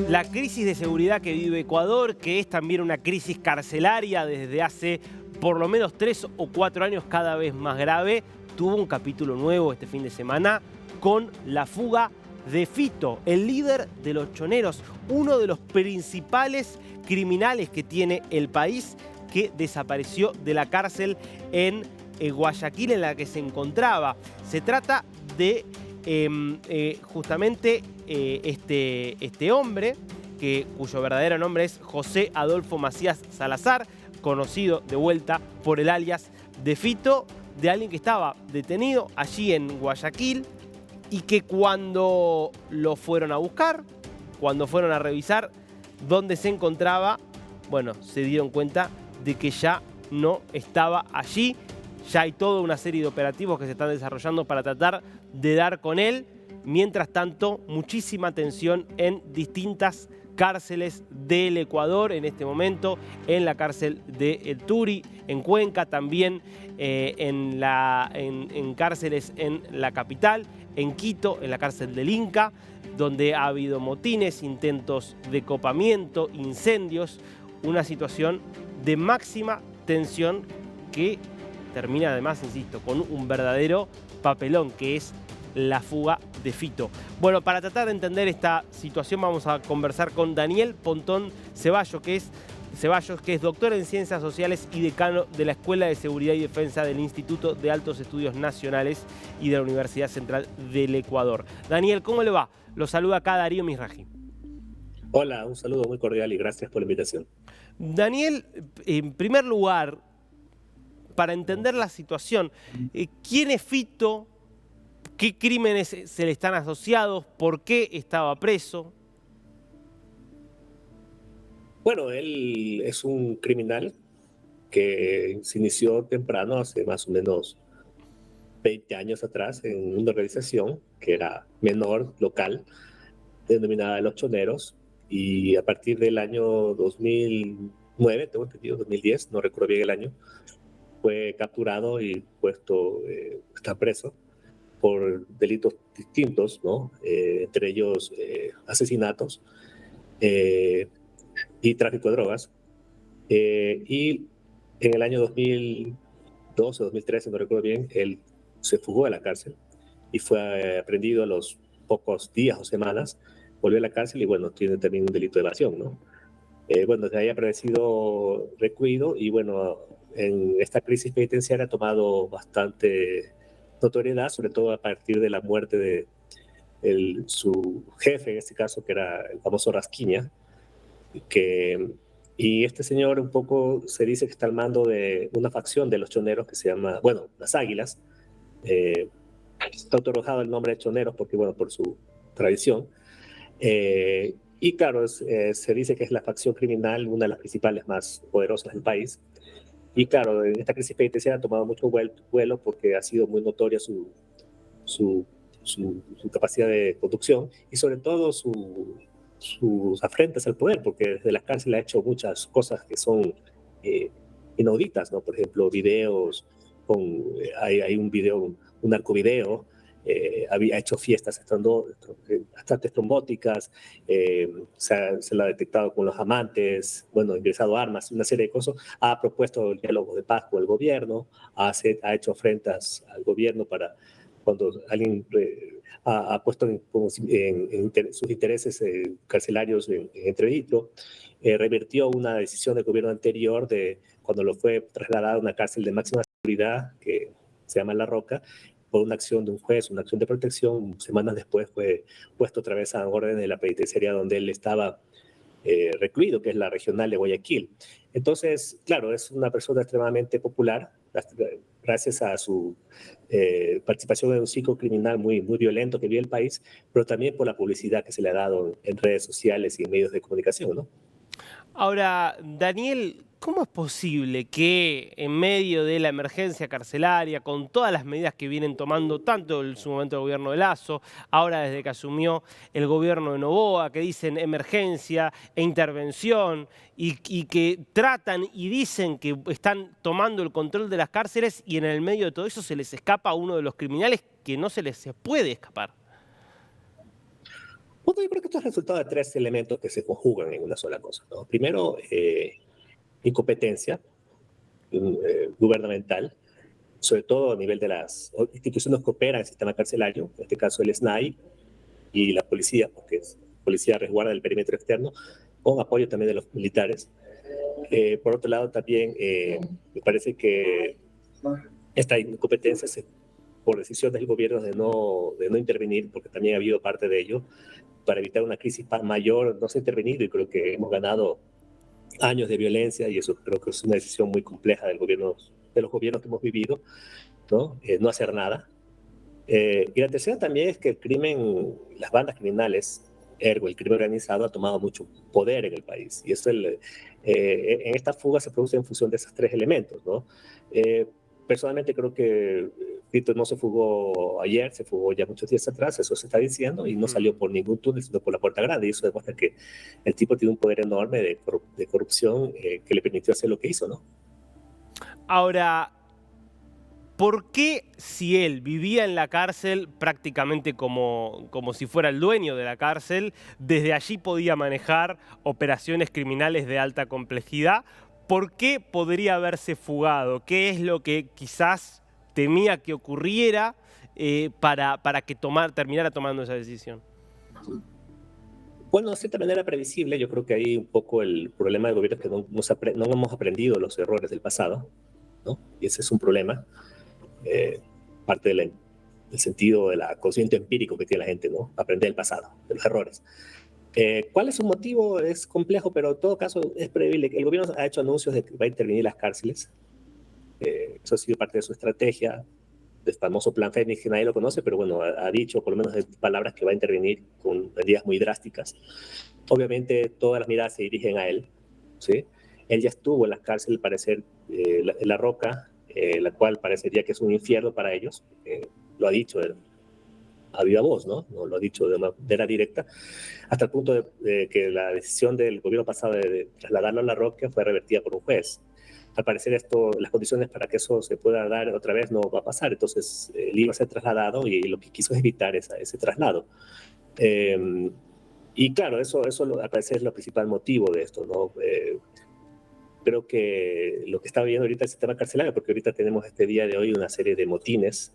La crisis de seguridad que vive Ecuador, que es también una crisis carcelaria desde hace por lo menos 3 o 4 años, cada vez más grave, tuvo un capítulo nuevo este fin de semana con la fuga de Fito, el líder de los choneros, uno de los principales criminales que tiene el país, que desapareció de la cárcel en Guayaquil, en la que se encontraba. Se trata de justamente este hombre, cuyo verdadero nombre es José Adolfo Macías Salazar, conocido de vuelta por el alias de Fito, de alguien que estaba detenido allí en Guayaquil y que cuando lo fueron a buscar, cuando fueron a revisar dónde se encontraba, bueno, se dieron cuenta de que ya no estaba allí. Ya hay toda una serie de operativos que se están desarrollando para tratar de dar con él. Mientras tanto, muchísima tensión en distintas cárceles del Ecuador en este momento, en la cárcel de El Turi, en Cuenca, también en cárceles en la capital, en Quito, en la cárcel del Inca, donde ha habido motines, intentos de copamiento, incendios, una situación de máxima tensión que termina además, insisto, con un verdadero papelón, que es la fuga de Fito. Bueno, para tratar de entender esta situación vamos a conversar con Daniel Pontón Ceballos, que es doctor en Ciencias Sociales y decano de la Escuela de Seguridad y Defensa del Instituto de Altos Estudios Nacionales y de la Universidad Central del Ecuador. Daniel, ¿cómo le va? Lo saluda acá Darío Misraji. Hola, un saludo muy cordial y gracias por la invitación. Daniel, en primer lugar, para entender la situación, ¿quién es Fito? ¿Qué crímenes se le están asociados? ¿Por qué estaba preso? Bueno, él es un criminal que se inició temprano, hace más o menos 20 años atrás, en una organización que era menor, local, denominada Los Choneros, y a partir del año 2009, tengo entendido, 2010, no recuerdo bien el año, fue capturado y está preso por delitos distintos, ¿no? Entre ellos asesinatos eh, y tráfico de drogas. Y en el año 2012, 2013, no recuerdo bien, él se fugó de la cárcel y fue aprendido a los pocos días o semanas, volvió a la cárcel y bueno, tiene también un delito de evasión, ¿no? Bueno, desde ahí ha aparecido recluido y bueno, en esta crisis penitenciaria ha tomado bastante notoriedad, sobre todo a partir de la muerte de su jefe, en este caso, que era el famoso Rasquiña, que, y este señor un poco se dice que está al mando de una facción de los choneros que se llama, bueno, las Águilas. Está otorgado el nombre de choneros porque, bueno, por su tradición. Y claro, se dice que es la facción criminal, una de las principales más poderosas del país. Y claro, en esta crisis penitenciaria ha tomado mucho vuelo porque ha sido muy notoria su, su capacidad de conducción y sobre todo sus afrentas al poder, porque desde la cárcel ha hecho muchas cosas que son eh, inauditas, ¿no? Por ejemplo, videos, hay un video, un narcovideo, había hecho fiestas bastante estrambóticas, se la ha detectado con los amantes, bueno, ingresado armas, una serie de cosas, ha propuesto el diálogo de paz con el gobierno, ha hecho afrentas al gobierno para cuando alguien ha puesto sus intereses carcelarios en entredicho, revirtió una decisión del gobierno anterior de cuando lo fue trasladado a una cárcel de máxima seguridad que se llama La Roca, por una acción de un juez, una acción de protección. Semanas después fue puesto otra vez a orden de la penitenciaría donde él estaba recluido, que es la regional de Guayaquil. Entonces, claro, es una persona extremadamente popular, gracias a su participación en un ciclo criminal muy, muy violento que vive el país, pero también por la publicidad que se le ha dado en redes sociales y en medios de comunicación, ¿no? Ahora, Daniel, ¿cómo es posible que en medio de la emergencia carcelaria, con todas las medidas que vienen tomando tanto en su momento el gobierno de Lasso, ahora desde que asumió el gobierno de Noboa, que dicen emergencia e intervención y que tratan y dicen que están tomando el control de las cárceles y en el medio de todo eso se les escapa a uno de los criminales que no se les puede escapar? fondo yo creo que esto es resultado de tres elementos que se conjugan en una sola cosa, ¿no? Primero, incompetencia gubernamental, sobre todo a nivel de las instituciones que operan en el sistema carcelario, en este caso el SNAI y la policía, porque es policía resguarda el perímetro externo, con apoyo también de los militares. Por otro lado, también me parece que esta incompetencia por decisión del gobierno de no intervenir, porque también ha habido parte de ello, para evitar una crisis mayor, no se ha intervenido y creo que hemos ganado años de violencia y eso creo que es una decisión muy compleja del gobierno, de los gobiernos que hemos vivido, ¿no? No hacer nada. Y la tercera también es que el crimen, las bandas criminales, ergo el crimen organizado, ha tomado mucho poder en el país. Y eso en esta fuga se produce en función de esos tres elementos, ¿no? Personalmente creo que Fito no se fugó ayer, se fugó ya muchos días atrás, eso se está diciendo, y no salió por ningún túnel, sino por la puerta grande. Y eso demuestra que el tipo tiene un poder enorme de corrupción que le permitió hacer lo que hizo, ¿no? Ahora, ¿por qué si él vivía en la cárcel prácticamente como si fuera el dueño de la cárcel, desde allí podía manejar operaciones criminales de alta complejidad? ¿Por qué podría haberse fugado? ¿Qué es lo que quizás temía que ocurriera para que terminara tomando esa decisión? Bueno, de cierta manera previsible, yo creo que ahí un poco el problema del gobierno es que no hemos aprendido los errores del pasado, ¿no? Y ese es un problema, parte del sentido de la consciente empírico que tiene la gente, ¿no? Aprender el pasado, de los errores. ¿Cuál es su motivo? Es complejo, pero en todo caso es previsible. El gobierno ha hecho anuncios de que va a intervenir las cárceles. Eso ha sido parte de su estrategia, del famoso plan Fénix, que nadie lo conoce, pero bueno, ha dicho por lo menos en palabras que va a intervenir con medidas muy drásticas. Obviamente todas las miradas se dirigen a él, ¿sí? Él ya estuvo en las cárceles, al parecer, la Roca, la cual parecería que es un infierno para ellos, lo ha dicho a viva voz, ¿no? No lo ha dicho de manera directa, hasta el punto de que la decisión del gobierno pasado de trasladarlo a La Roca fue revertida por un juez. Al parecer las condiciones para que eso se pueda dar otra vez no va a pasar, entonces él iba a ser trasladado y lo que quiso es evitar ese traslado. Y claro, eso al parecer es lo principal motivo de esto, ¿no? Creo que lo que está viendo ahorita el sistema carcelario, porque ahorita tenemos este día de hoy una serie de motines,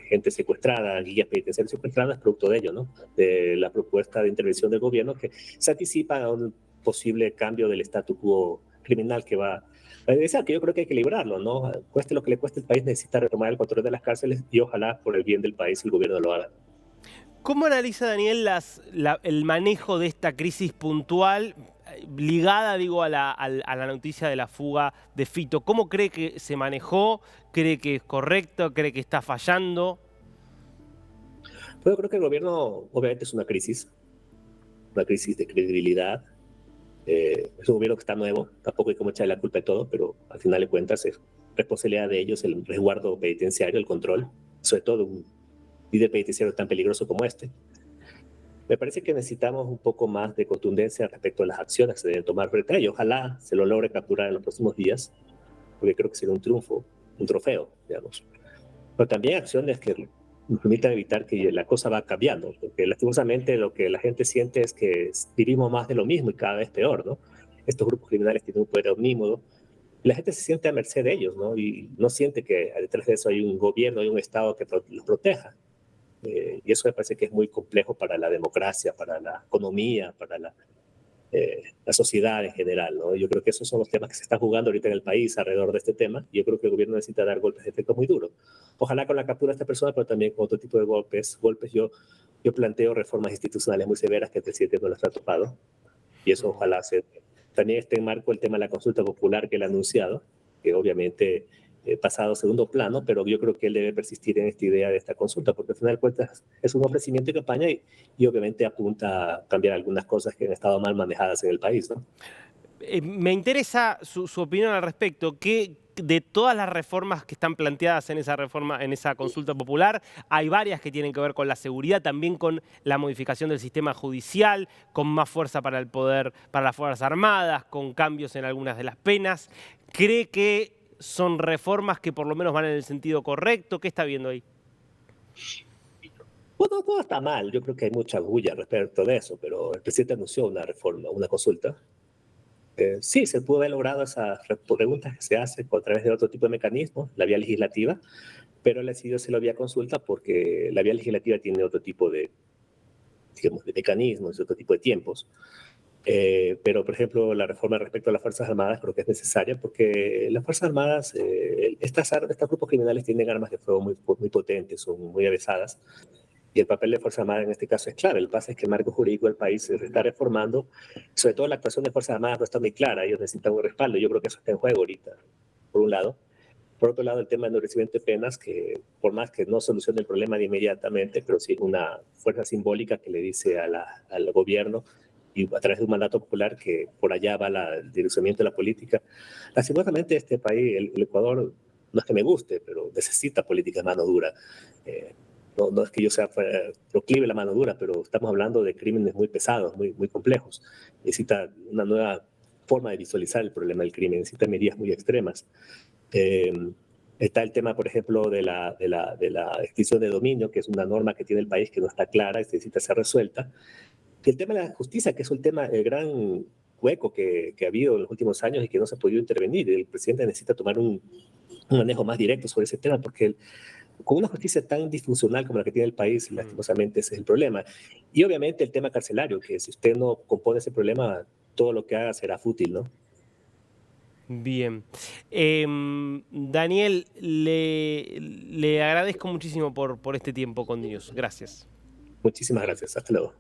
gente secuestrada, guías penitenciarios secuestradas, producto de ello, ¿no? De la propuesta de intervención del gobierno que se anticipa a un posible cambio del statu quo criminal que va a realizar, que yo creo que hay que librarlo, ¿no? Cueste lo que le cueste, el país necesita retomar el control de las cárceles y ojalá por el bien del país el gobierno lo haga. ¿Cómo analiza Daniel el manejo de esta crisis puntual ligada, digo, a la noticia de la fuga de Fito? ¿Cómo cree que se manejó? ¿Cree que es correcto? ¿Cree que está fallando? Pues yo creo que el gobierno obviamente es una crisis de credibilidad. Es un gobierno que está nuevo, tampoco hay como echarle la culpa de todo, pero al final de cuentas es responsabilidad de ellos el resguardo penitenciario, el control, sobre todo un líder penitenciario tan peligroso como este. Me parece que necesitamos un poco más de contundencia respecto a las acciones que se deben tomar frente a ello. Ojalá se lo logre capturar en los próximos días, porque creo que sería un triunfo, un trofeo, digamos. Pero también acciones que nos permitan evitar que la cosa va cambiando, porque lastimosamente lo que la gente siente es que vivimos más de lo mismo y cada vez peor, ¿no? Estos grupos criminales tienen un poder omnímodo y la gente se siente a merced de ellos, ¿no? Y no siente que detrás de eso hay un gobierno, hay un Estado que los proteja. Y eso me parece que es muy complejo para la democracia, para la economía, para la sociedad en general, ¿no? Yo creo que esos son los temas que se están jugando ahorita en el país alrededor de este tema. Y yo creo que el gobierno necesita dar golpes de efecto muy duros. Ojalá con la captura de esta persona, pero también con otro tipo de golpes. Yo planteo reformas institucionales muy severas que el presidente no las ha topado. Y eso ojalá también esté en marco el tema de la consulta popular que él ha anunciado, que obviamente pasado a segundo plano, pero yo creo que él debe persistir en esta idea de esta consulta, porque al final de cuentas es un ofrecimiento de campaña y obviamente apunta a cambiar algunas cosas que han estado mal manejadas en el país, ¿no? Me interesa su opinión al respecto. ¿Qué, de todas las reformas que están planteadas en esa consulta popular, hay varias que tienen que ver con la seguridad, también con la modificación del sistema judicial, con más fuerza para el poder, para las Fuerzas Armadas, con cambios en algunas de las penas? ¿Cree que son reformas que por lo menos van en el sentido correcto? ¿Qué está viendo ahí? Bueno, todo está mal. Yo creo que hay mucha bulla respecto de eso, pero el presidente anunció una reforma, una consulta. Sí, se pudo haber logrado esas preguntas que se hacen a través de otro tipo de mecanismos, la vía legislativa, pero él decidió hacer la vía consulta porque la vía legislativa tiene otro tipo de, digamos, de mecanismos, otro tipo de tiempos. Pero, por ejemplo, la reforma respecto a las Fuerzas Armadas creo que es necesaria porque las Fuerzas Armadas, estos grupos criminales tienen armas de fuego muy potentes, son muy avesadas, y el papel de Fuerzas Armadas en este caso es clave. El pasa es que el marco jurídico del país se está reformando, sobre todo la actuación de Fuerzas Armadas no está muy clara, ellos necesitan un respaldo, yo creo que eso está en juego ahorita, por un lado. Por otro lado, el tema del endurecimiento de penas, que por más que no solucione el problema de inmediatamente, pero sí es una fuerza simbólica que le dice al gobierno y a través de un mandato popular que por allá va el endurecimiento de la política. Lastimosamente este país, el Ecuador, no es que me guste, pero necesita política de mano dura. No es que yo sea proclive la mano dura, pero estamos hablando de crímenes muy pesados, muy complejos. Necesita una nueva forma de visualizar el problema del crimen, necesita medidas muy extremas. Eh, Está el tema, por ejemplo, de la extinción de dominio, que es una norma que tiene el país que no está clara y necesita ser resuelta. Y el tema de la justicia, que es un tema, el gran hueco que ha habido en los últimos años y que no se ha podido intervenir. El presidente necesita tomar un manejo más directo sobre ese tema, porque con una justicia tan disfuncional como la que tiene el país, lastimosamente ese es el problema. Y obviamente el tema carcelario, que si usted no compone ese problema, todo lo que haga será fútil, ¿no? Bien. Daniel, le agradezco muchísimo por este tiempo con News. Gracias. Muchísimas gracias. Hasta luego.